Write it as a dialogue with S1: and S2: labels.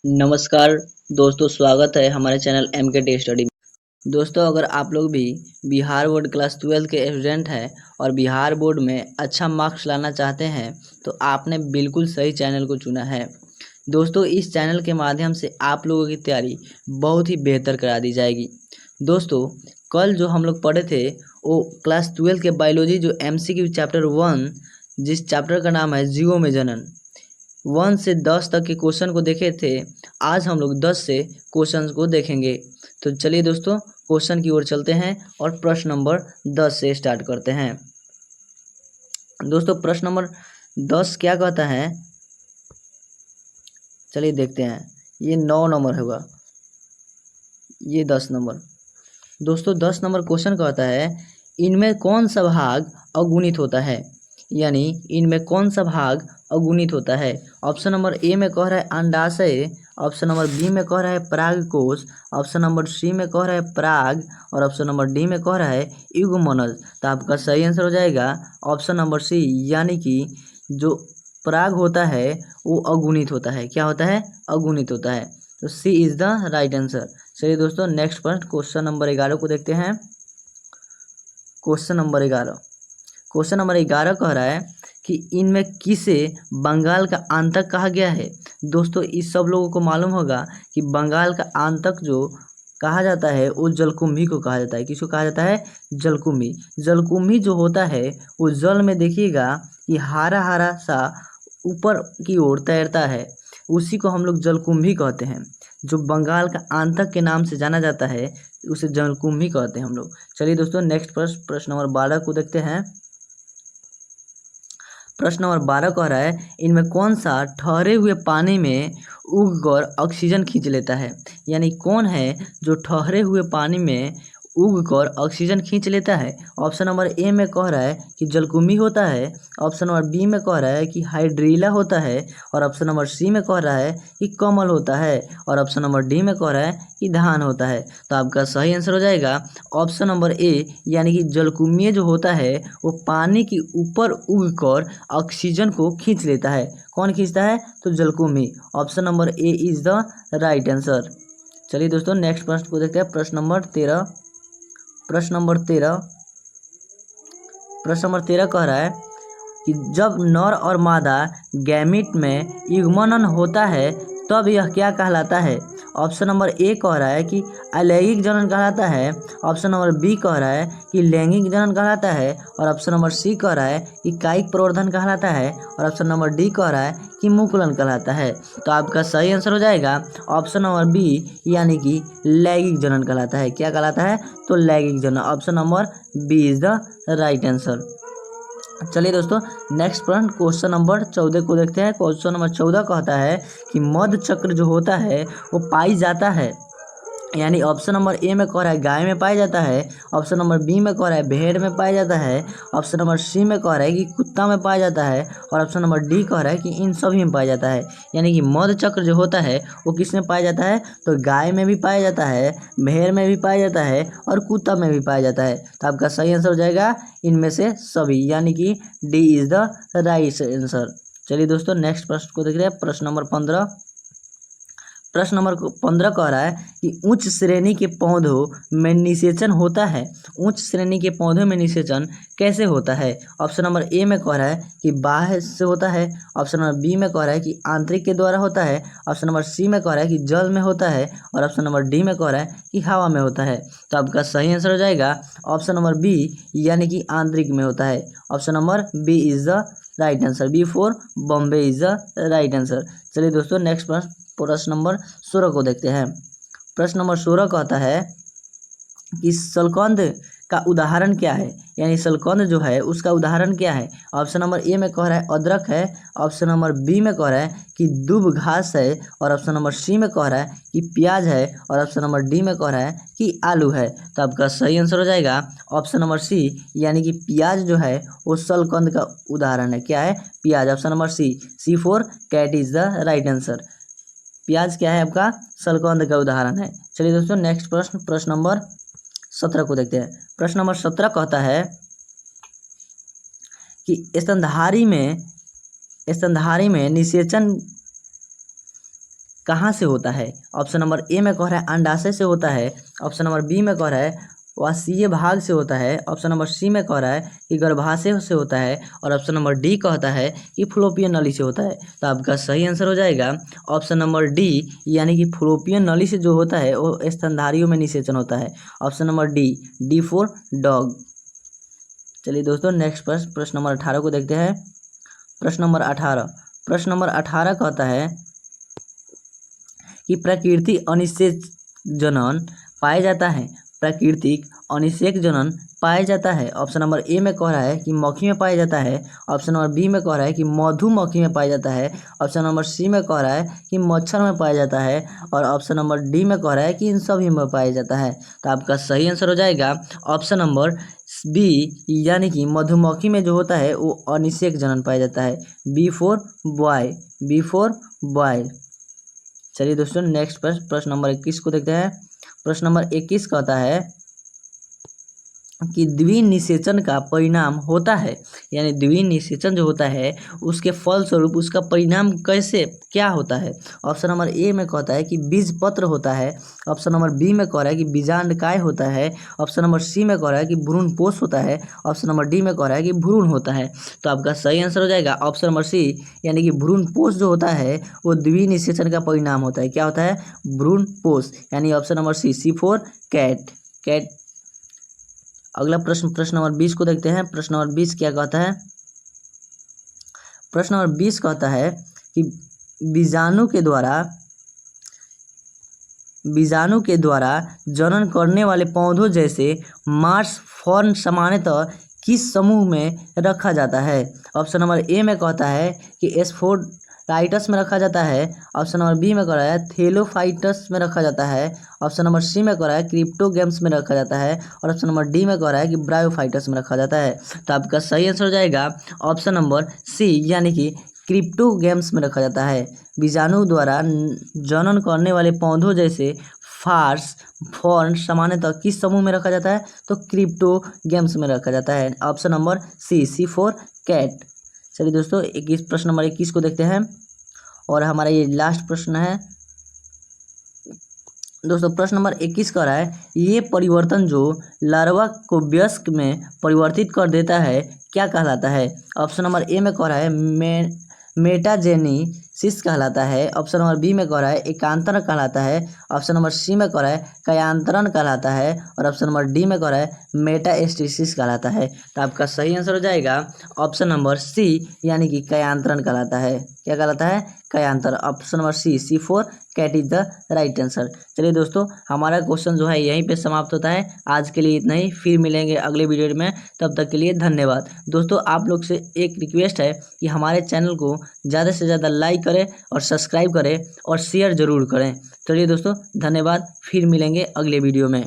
S1: नमस्कार दोस्तों, स्वागत है हमारे चैनल एम के टी स्टडी में। दोस्तों, अगर आप लोग भी बिहार बोर्ड क्लास 12 के स्टूडेंट हैं और बिहार बोर्ड में अच्छा मार्क्स लाना चाहते हैं तो आपने बिल्कुल सही चैनल को चुना है। दोस्तों, इस चैनल के माध्यम से आप लोगों की तैयारी बहुत ही बेहतर करा दी जाएगी। दोस्तों, कल जो हम लोग पढ़े थे वो क्लास 12 के बायोलॉजी जो MCQ चैप्टर 1, जिस चैप्टर का नाम है जीवों में जनन, 1 से 10 तक के क्वेश्चन को देखे थे। आज हम लोग 10 से क्वेश्चन को देखेंगे। तो चलिए दोस्तों, क्वेश्चन की ओर चलते हैं और प्रश्न नंबर 10 से स्टार्ट करते हैं। दोस्तों, प्रश्न नंबर 10 क्या कहता है, चलिए देखते हैं। ये 9 नंबर होगा, ये 10 नंबर। दोस्तों, 10 नंबर क्वेश्चन कहता है, इनमें कौन सा भाग अगुणित होता है, यानी इनमें कौन सा भाग अगुणित होता है। ऑप्शन नंबर ए में कह रहा है अंडाशय, ऑप्शन नंबर बी में कह रहा है परागकोश, ऑप्शन नंबर सी में कह रहा है पराग और ऑप्शन नंबर डी में कह रहा है युग्मनज। तो आपका सही आंसर हो जाएगा ऑप्शन नंबर सी, यानी कि जो पराग होता है वो अगुणित होता है। क्या होता है? अगुणित होता है। तो सी इज द राइट आंसर। चलिए दोस्तों, नेक्स्ट प्रश्न क्वेश्चन नंबर 11 को देखते हैं। क्वेश्चन नंबर 11 कह रहा है कि इनमें किसे बंगाल का आंतक कहा गया है। दोस्तों, इस सब लोगों को मालूम होगा कि बंगाल का आंतक जो कहा जाता है वो जलकुंभी को कहा जाता है। किसको कहा जाता है? जलकुंभी। जलकुंभी जो होता है वो जल में देखिएगा कि हरा हरा सा ऊपर की ओर तैरता है, उसी को हम लोग जलकुंभी कहते हैं। जो बंगाल का आंतक के नाम से जाना जाता है उसे जलकुंभी कहते हैं हम लोग। चलिए दोस्तों, नेक्स्ट प्रश्न नंबर 12 को देखते हैं। प्रश्न नंबर 12 कह रहा है, इनमें कौन सा ठहरे हुए पानी में उगकर ऑक्सीजन खींच लेता है, यानी कौन है जो ठहरे हुए पानी में उगकर ऑक्सीजन खींच लेता है। ऑप्शन नंबर ए में कह रहा है कि जलकुंभी होता है, ऑप्शन नंबर बी में कह रहा है कि हाइड्रीला होता है और ऑप्शन नंबर सी में कह रहा है कि कमल होता है और ऑप्शन नंबर डी में कह रहा है कि धान होता है। तो आपका सही आंसर हो जाएगा ऑप्शन नंबर ए, यानी कि जलकुंभी जो होता है वो पानी के ऊपर उगकर ऑक्सीजन को खींच लेता है। कौन खींचता है? तो जलकुंभी। Option number A is the right answer. चलिए दोस्तों, नेक्स्ट प्रश्न को देखते हैं। प्रश्न नंबर 13 कह रहा है कि जब नर और मादा गैमीट में युग्मनन होता है तब यह क्या कहलाता है। ऑप्शन नंबर ए कह रहा है कि अलैंगिक जनन कहलाता है, ऑप्शन नंबर बी कह रहा है कि लैंगिक जनन कहलाता है और ऑप्शन नंबर सी कह रहा है कि कायिक प्रवर्धन कहलाता है और ऑप्शन नंबर डी कह रहा है कि मुकुलन कहलाता है। तो आपका सही आंसर हो जाएगा ऑप्शन नंबर बी, यानी कि लैंगिक जनन कहलाता है। क्या कहलाता है? तो लैंगिक जनन। Option number B is the right answer. चलिए दोस्तों, नेक्स्ट प्रश्न क्वेश्चन नंबर 14 को देखते हैं। क्वेश्चन नंबर 14 कहता है कि मध्य चक्र जो होता है वो पाई जाता है, यानी ऑप्शन नंबर ए में कह रहा है गाय में पाया जाता है, ऑप्शन नंबर बी में कह रहा है भेड़ में पाया जाता है, ऑप्शन नंबर सी में कह रहा है कि कुत्ता में पाया जाता है और ऑप्शन नंबर डी कह रहा है कि इन सभी में पाया जाता है। यानी कि मध्य चक्र जो होता है वो किस में पाया जाता है? तो गाय में भी पाया जाता है, भेड़ में भी पाया जाता है और कुत्ता में भी पाया जाता है। तो आपका सही आंसर हो जाएगा इनमें से सभी, यानी कि D is the right answer. चलिए दोस्तों, नेक्स्ट प्रश्न को देख रहे हैं। प्रश्न नंबर 15 कह रहा है कि उच्च श्रेणी के पौधों में निषेचन होता है। उच्च श्रेणी के पौधों में निषेचन कैसे होता है। ऑप्शन नंबर ए में कह रहा है कि बाह्य से होता है, ऑप्शन नंबर बी में कह रहा है कि आंतरिक के द्वारा होता है, ऑप्शन नंबर सी में कह रहा है कि जल में होता है और ऑप्शन नंबर डी में कह रहा है कि हवा में होता है। तो आपका सही आंसर हो जाएगा ऑप्शन नंबर बी, यानी कि आंतरिक में होता है। Option number B is the right answer. B for Bombay is the right answer. चलिए दोस्तों, नेक्स्ट प्रश्न नंबर 16 को देखते हैं। प्रश्न नंबर 16 कहता है कि सलकंद का उदाहरण क्या है, यानी सलकंद जो है उसका उदाहरण क्या है। ऑप्शन नंबर ए में कह रहा है अदरक है, ऑप्शन नंबर बी में कह रहा है कि दूब घास है और ऑप्शन नंबर सी में कह रहा है कि प्याज है और ऑप्शन नंबर डी में कह रहा है कि आलू है। तो आपका सही आंसर हो जाएगा ऑप्शन नंबर सी, यानी कि प्याज जो है वो सलकंद का उदाहरण है। क्या है? प्याज। Option number C for cat is the right answer. प्याज क्या है? आपका सलकंद का उदाहरण है। चलिए दोस्तों, नेक्स्ट प्रश्न नंबर 17 को देखते हैं। प्रश्न नंबर 17 कहता है कि स्तनधारी में निषेचन कहाँ से होता है? ऑप्शन नंबर ए में कह रहा है अंडाशय से होता है। ऑप्शन नंबर बी में कह रहा है वासीय भाग से होता है। ऑप्शन नंबर सी में कह रहा है कि गर्भाशय से होता है। और ऑप्शन नंबर डी कहता है कि फ्लोपियन नली से होता है। तो आपका सही आंसर हो जाएगा ऑप्शन नंबर डी, यानी कि फ्लोपियन नली से जो होता है वो स्तनधारियों में निषेचन होता है। Option number D for dog. चलिए दोस्तों नेक्स्ट प्रश्न नंबर 18 को देखते हैं। प्रश्न नंबर 18 कहता है कि प्राकृतिक अनिषेक जनन पाया जाता है। प्राकृतिक अनिषेक जनन पाया जाता है। ऑप्शन नंबर ए में कह रहा है कि मक्खी में पाया जाता है। ऑप्शन नंबर बी में कह रहा है कि मधुमक्खी में पाया जाता है। ऑप्शन नंबर सी में कह रहा है कि मच्छर में पाया जाता है। और ऑप्शन नंबर डी में कह रहा है कि इन सभी में पाया जाता है। तो आपका सही आंसर हो जाएगा ऑप्शन नंबर बी, यानी कि मधुमक्खी में जो होता है वो अनिषेक जनन पाया जाता है। B for boy. चलिए दोस्तों नेक्स्ट प्रश्न नंबर 21 को देखते हैं। प्रश्न नंबर 21 कहता है कि द्विनिषेचन का परिणाम होता है, यानी द्विनिषेचन जो होता है उसके फलस्वरूप उसका परिणाम क्या होता है। ऑप्शन नंबर ए में कहता है कि बीजपत्र होता है। ऑप्शन नंबर बी में कह रहा है कि बीजांडकाय होता है। ऑप्शन नंबर सी में कह रहा है कि भ्रूणपोष होता है। ऑप्शन नंबर डी में कह रहा है कि भ्रूण होता है। तो आपका सही आंसर हो जाएगा ऑप्शन नंबर सी, यानी कि भ्रूणपोष जो होता है वो द्विनिषेचन का परिणाम होता है। क्या होता है? भ्रूणपोष, यानी option number C for cat. अगला प्रश्न नंबर 20 को देखते हैं। प्रश्न नंबर 20 क्या कहता है? प्रश्न नंबर 20 कहता है कि बीजाणु के द्वारा जनन करने वाले पौधों जैसे मार्स फर्न सामान्यतः किस समूह में रखा जाता है? ऑप्शन नंबर ए में कहता है कि एस्फोराइटस में रखा जाता है। ऑप्शन नंबर बी में कह रहा है थेलोफाइटस में रखा जाता है। ऑप्शन नंबर सी में कह रहा है क्रिप्टोगेम्स में रखा जाता है। और ऑप्शन नंबर डी में कह रहा है कि ब्रायोफाइटस में रखा जाता है। तो आपका सही आंसर हो जाएगा ऑप्शन नंबर सी, यानी कि क्रिप्टोगेम्स में रखा जाता है। बीजाणु द्वारा जनन करने वाले पौधों जैसे फर्न सामान्यतः किस समूह में रखा जाता है? तो क्रिप्टोगेम्स में रखा जाता है। Option number C for cat. चलिए दोस्तों प्रश्न नंबर 21 को देखते हैं और हमारा ये लास्ट प्रश्न है। दोस्तों प्रश्न नंबर 21 कह रहा है ये परिवर्तन जो लार्वा को वयस्क में परिवर्तित कर देता है क्या कहलाता है? ऑप्शन नंबर ए में कह रहा है मेटाजेनेसिस कहलाता है। ऑप्शन नंबर बी में कह रहा है एकांतरण कहलाता है। ऑप्शन नंबर सी में कह रहा है कयांतरण कहलाता है। और ऑप्शन नंबर डी में कह रहा है मेटास्टेसिस कहलाता है। तो आपका सही आंसर हो जाएगा ऑप्शन नंबर सी, यानी कि कयांतरण कहलाता है। क्या कहलाता है? कयांतर। Option number C for cat is the right answer. चलिए दोस्तों हमारा क्वेश्चन जो है यहीं पे समाप्त होता है। आज के लिए इतना ही, फिर मिलेंगे अगले वीडियो में। तब तक के लिए धन्यवाद। दोस्तों आप लोग से एक रिक्वेस्ट है कि हमारे चैनल को ज़्यादा से ज़्यादा लाइक करें और सब्सक्राइब करें और शेयर ज़रूर करें। चलिए दोस्तों धन्यवाद, फिर मिलेंगे अगले वीडियो में।